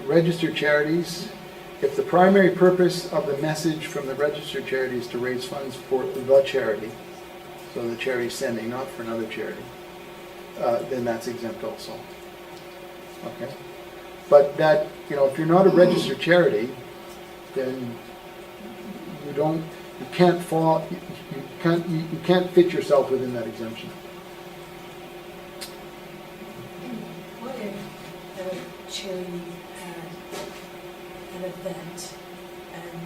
Registered charities, if the primary purpose of the message from the registered charity is to raise funds for the charity, so the charity is sending, not for another charity, then that's exempt also. Okay? But that, if you're not a registered charity, then you can't fall, you can't fit yourself within that exemption. What if a charity had an event and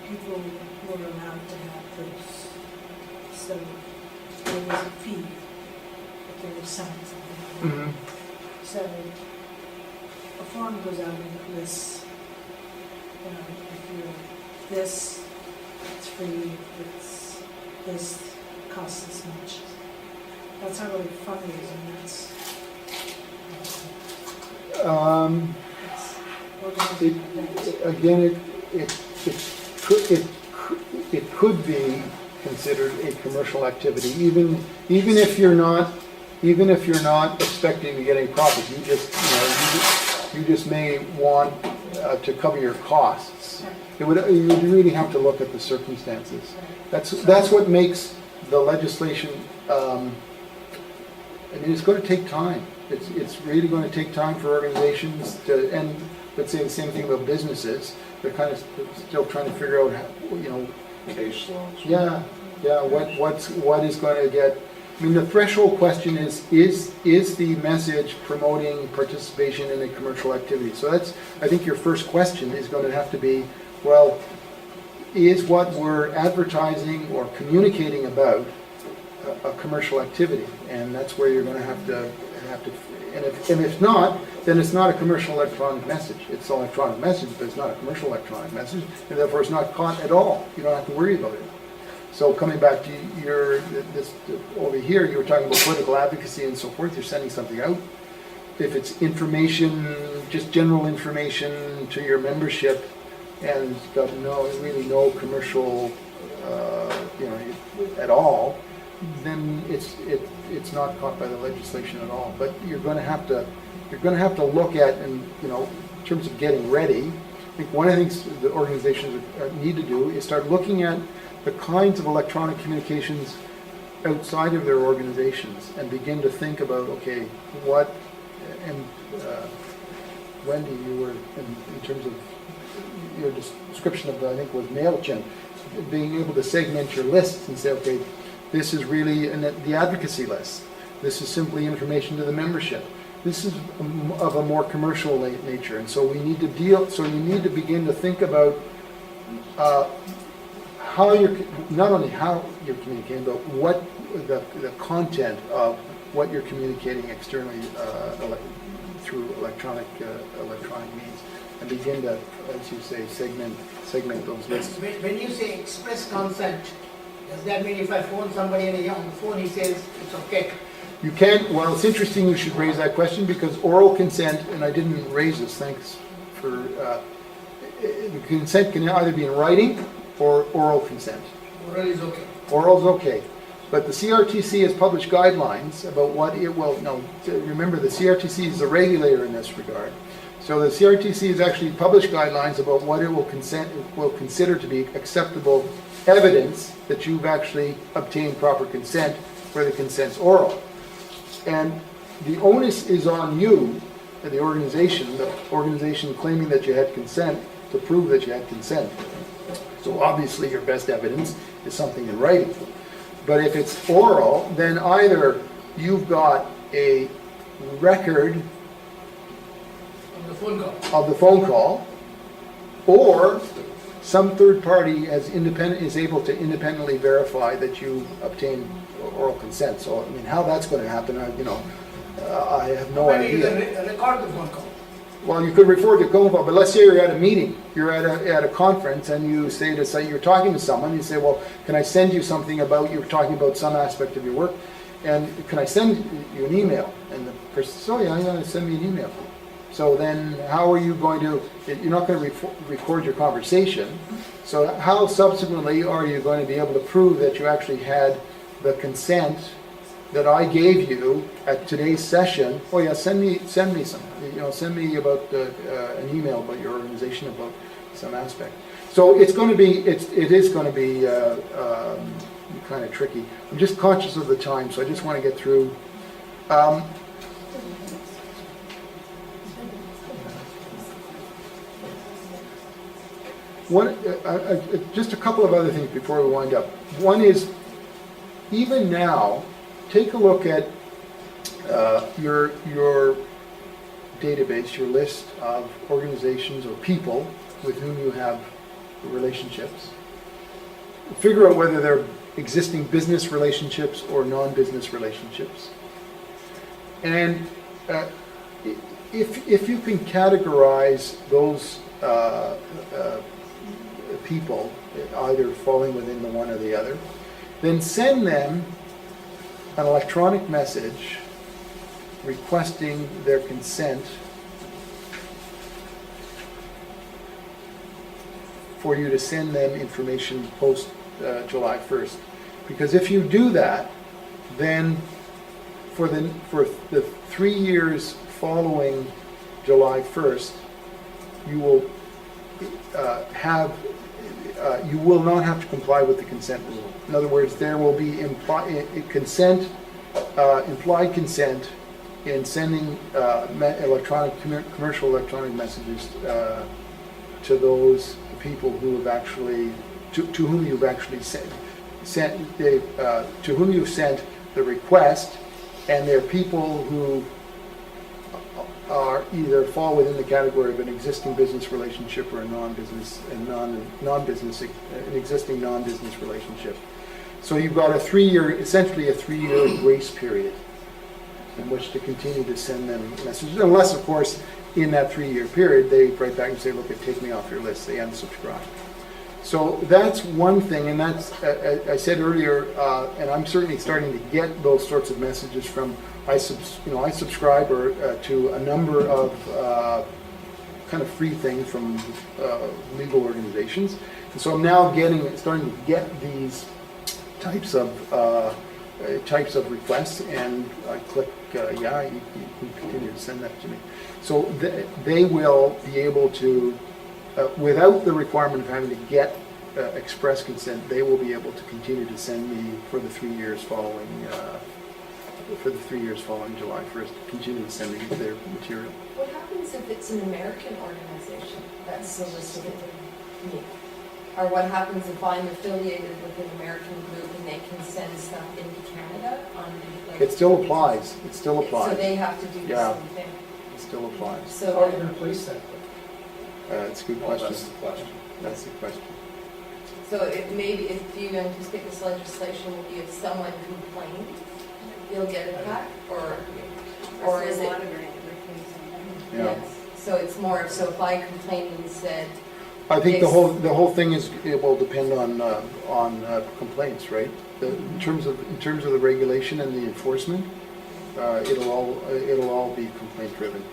people were allowed to have those? So there was a fee if they were selling something. Mm-hmm. So a form goes out and it lists, if you're this, it's free, if it's this, costs this much. That's not really fundraising, that's Again, it could be considered a commercial activity, even if you're not expecting to get any profit. You just may want to cover your costs. You would really have to look at the circumstances. That's what makes the legislation. It's going to take time. It's really going to take time for organizations to, and let's say the same thing about businesses. They're kind of still trying to figure out, Case laws. what is going to get. I mean, the threshold question is the message promoting participation in a commercial activity? So that's, I think your first question is going to have to be, well, is what we're advertising or communicating about a commercial activity? And that's where you're going to have to, and if not, then it's not a commercial electronic message. It's an electronic message, but it's not a commercial electronic message, and therefore it's not caught at all. You don't have to worry about it. So coming back to this over here, you were talking about political advocacy and so forth. You're sending something out. If it's information, just general information to your membership, and it's got really no commercial, at all, then it's not caught by the legislation at all. But you're going to have to look at, and in terms of getting ready. I think one of the things the organizations need to do is start looking at the kinds of electronic communications outside of their organizations and begin to think about, okay, what, and Wendy, you were, in terms of your description of, I think it was MailChimp, being able to segment your lists and say, okay, this is really the advocacy list. This is simply information to the membership. This is of a more commercial nature, and so we need to so you need to begin to think about not only how you're communicating, but what the content of what you're communicating externally through electronic means, and begin to, as you say, segment those lists. When you say express consent, does that mean if I phone somebody on the phone, he says it's okay? You can't. Well, it's interesting you should raise that question, because oral consent, and I didn't raise this, thanks for, consent can either be in writing or oral consent. Oral is okay. Oral is okay. But the CRTC has published guidelines about what it will, remember the CRTC is the regulator in this regard. So the CRTC has actually published guidelines about what it will consider to be acceptable evidence that you've actually obtained proper consent, where the consent's oral. And the onus is on you, the organization claiming that you had consent, to prove that you had consent. So obviously your best evidence is something in writing. But if it's oral, then either you've got a record of the phone call, or some third party is able to independently verify that you obtained oral consent. So I mean, how that's going to happen, I have no idea. Maybe record the phone call. Well, you could record the phone call, but let's say you're at a meeting, you're at a conference, and you say you're talking to someone. You say, well, can I send you something about, you're talking about some aspect of your work, and can I send you an email? And the person says, oh yeah, send me an email. So then how are you going to, you're not going to record your conversation, so how subsequently are you going to be able to prove that you actually had the consent that I gave you at today's session, oh yeah, send me some, send me about an email about your organization about some aspect. So it's going to be, it is going to be kind of tricky. I'm just conscious of the time, so I just want to get through. Just a couple of other things before we wind up. One is, even now, take a look at your database, your list of organizations or people with whom you have relationships. Figure out whether they're existing business relationships or non-business relationships. And if you can categorize those people, either falling within the one or the other, then send them an electronic message requesting their consent for you to send them information post July 1st. Because if you do that, then for the 3 years following July 1st, you will you will not have to comply with the consent rule. In other words, there will be implied consent in sending commercial electronic messages to those people who have actually, to whom you've actually to whom you've sent the request, and they're people who are either fall within the category of an existing business relationship or a non-business and an existing non-business relationship. So you've got essentially a 3-year grace period in which to continue to send them messages, unless, of course, in that 3-year period, they write back and say, look, take me off your list, they unsubscribe. So that's one thing, and that's, I said earlier, and I'm certainly starting to get those sorts of messages from, I subscribe to a number of kind of free things from legal organizations. And so I'm now starting to get these types of requests, and I click, yeah, you can continue to send that to me. So they will be able to, without the requirement of having to get express consent, they will be able to continue to send me for the 3 years following July 1st, continue to send me their material. What happens if it's an American organization that's solicited me? Or what happens if I'm affiliated with an American group and they can send stuff into Canada on the, It still applies. It still So applies. they have to do the Yeah. same thing. It still applies. How are you So going to police that? It's a good Well, question. that's the question. That's the question. maybe if you anticipate this legislation will be if someone complains, they'll get it back, or is it? Yeah. Yes. So it's more of, so if I complained and said, I think Yes. the whole thing it will depend on complaints, right? In terms of the regulation and the enforcement, it'll all be complaint driven.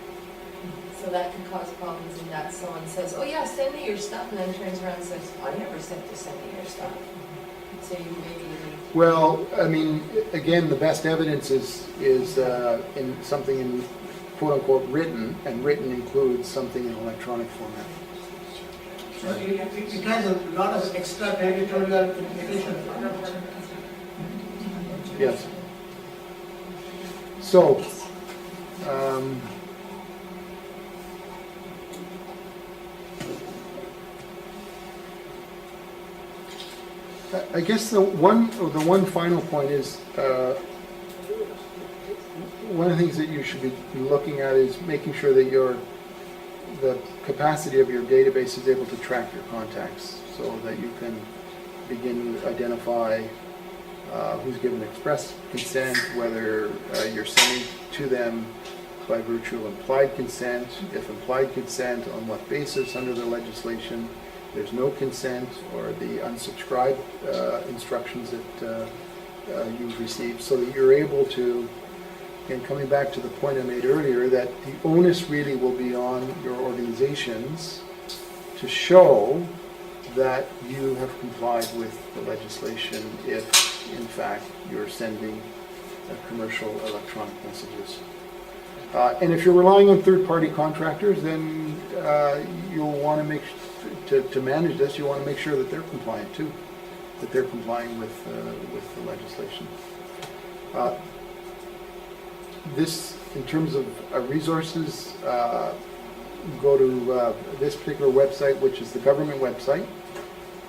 so that could cause problems in that someone says, oh yeah, send me your stuff, and then turns around and says, I never sent to send me your stuff. So you maybe. Well, I mean, again, the best evidence is in something in quote unquote written, and written includes something in electronic format. So it has a lot of extraterritorial implications. Yes. So, I guess the one final point is, one of the things that you should be looking at is making sure that the capacity of your database is able to track your contacts, so that you can begin to identify who's given express consent, whether you're sending to them by virtue of implied consent, if implied consent, on what basis under the legislation there's no consent, or the unsubscribed instructions that you've received, so that you're able to, and coming back to the point I made earlier, that the onus really will be on your organizations to show that you have complied with the legislation if, in fact, you're sending commercial electronic messages. And if you're relying on third-party contractors, then you'll want to to manage this, you want to make sure that they're compliant too, that they're complying with the legislation. This, in terms of resources, go to this particular website, which is the government website.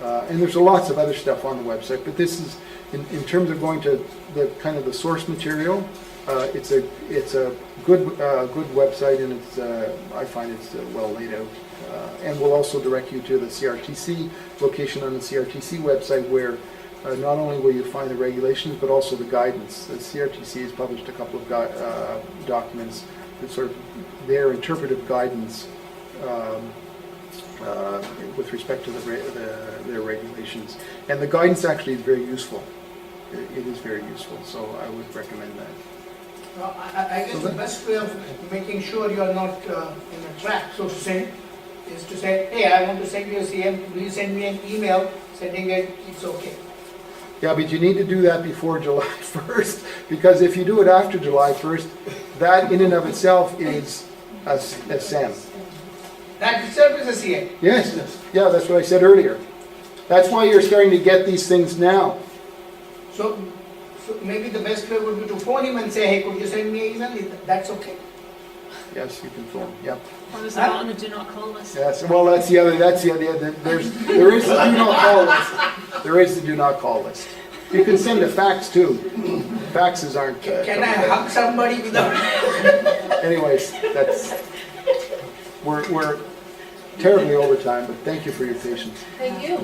And there's lots of other stuff on the website, but this is, in terms of going to the kind of the source material, it's a good website, and it's I find it's well laid out. And we'll also direct you to the CRTC location on the CRTC website, where not only will you find the regulations, but also the guidance. The CRTC has published a couple of documents that sort of their interpretive guidance with respect to their regulations. And the guidance actually is very useful. It is very useful, so I would recommend that. I guess the best way of making sure you are not in a trap, so to say, is to say, hey, I want to send you a CM, will you send me an email sending it, it's okay. Yeah, but you need to do that before July 1st, because if you do it after July 1st, that in and of itself is a SEM. That itself is a CM. Yes, yeah, that's what I said earlier. That's why you're starting to get these things now. So maybe the best way would be to phone him and say, hey, could you send me an email? That's okay. Yes, you can phone, yeah. Or there's a on the do not call list. Yes, well, there is the do not call list. There is the do not call list. You can send a fax too. Faxes aren't... Can I hug somebody without... Anyways, we're terribly over time, but thank you for your patience. Thank you.